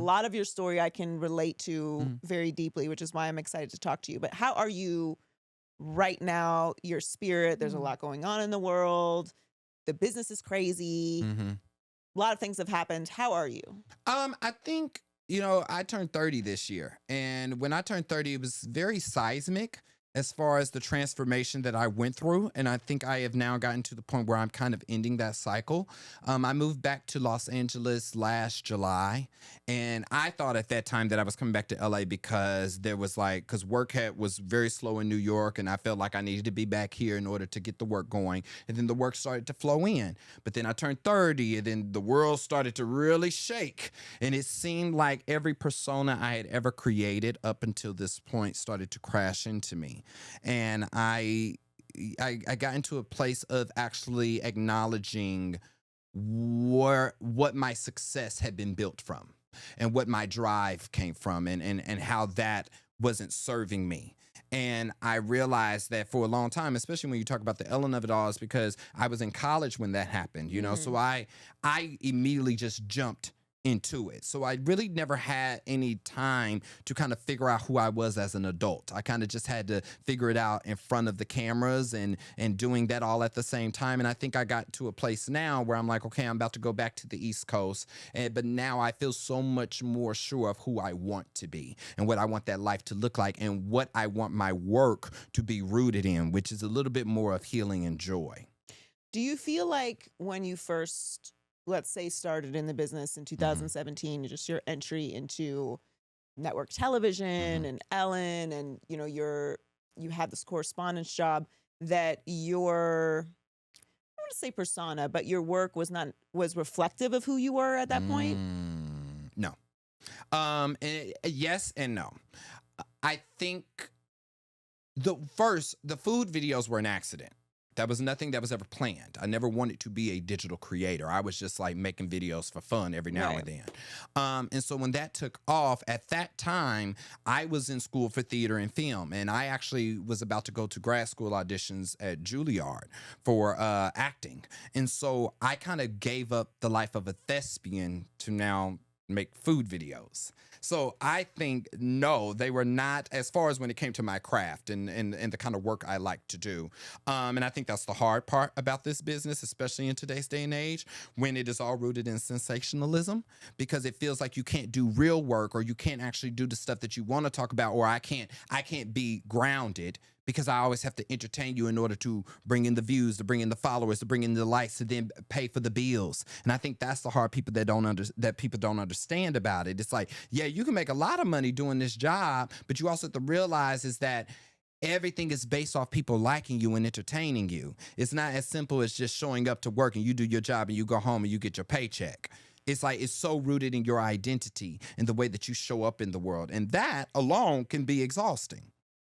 lot of your story I can relate to Mhm. very deeply, which is why I'm excited to talk to you. But how are you right now? Your spirit, there's a Mm. lot going on in the world. The business is crazy. Mhm. A lot of things have happened. How are you? I think, I turned 30 this year. And when I turned 30, it was very seismic as far as the transformation that I went through. And I think I have now gotten to the point where I'm kind of ending that cycle. I moved back to Los Angeles last July. And I thought at that time that I was coming back to LA because because was very slow in New York. And I felt like I needed to be back here in order to get the work going. And then the work started to flow in. But then I turned 30 and then the world started to really shake. And it seemed like every persona I had ever created up until this point started to crash into me. And I got into a place of actually acknowledging what my success had been built from and what my drive came from and how that wasn't serving me. And I realized that for a long time, especially when you talk about the Ellen of it all, is because I was in college when that happened, So Mm. I immediately just jumped into it. So I really never had any time to kind of figure out who I was as an adult. I kind of just had to figure it out in front of the cameras and doing that all at the same time. And I think I got to a place now where I'm like, okay, I'm about to go back to the East Coast. But now I feel so much more sure of who I want to be and what I want that life to look like and what I want my work to be rooted in, which is a little bit more of healing and joy. Do you feel like when you first, let's say, started in the business in Hmm. 2017, just your entry into network television Hmm. and Ellen, and you had this correspondence job, that your, I want to say persona, but your work was reflective of who you were at that point? No. Yes and no. I think the food videos were an accident. That was nothing that was ever planned. I never wanted to be a digital creator. I was just like making videos for fun every now Right. and then. And so when that took off, at that time, I was in school for theater and film, and I actually was about to go to grad school auditions at Juilliard for acting. And so I kind of gave up the life of a thespian to now make food videos. So I think no, they were not as far as when it came to my craft and the kind of work I like to do. And I think that's the hard part about this business, especially in today's day and age, when it is all rooted in sensationalism, because it feels like you can't do real work or you can't actually do the stuff that you want to talk about, or I can't be grounded because I always have to entertain you in order to bring in the views, to bring in the followers, to bring in the likes, to then pay for the bills. And I think that's the hard people that people don't understand about it. It's like, yeah, you can make a lot of money doing this job, but you also have to realize is that everything is based off people liking you and entertaining you. It's not as simple as just showing up to work and you do your job and you go home and you get your paycheck. It's like it's so rooted in your identity and the way that you show up in the world. And that alone can be exhausting.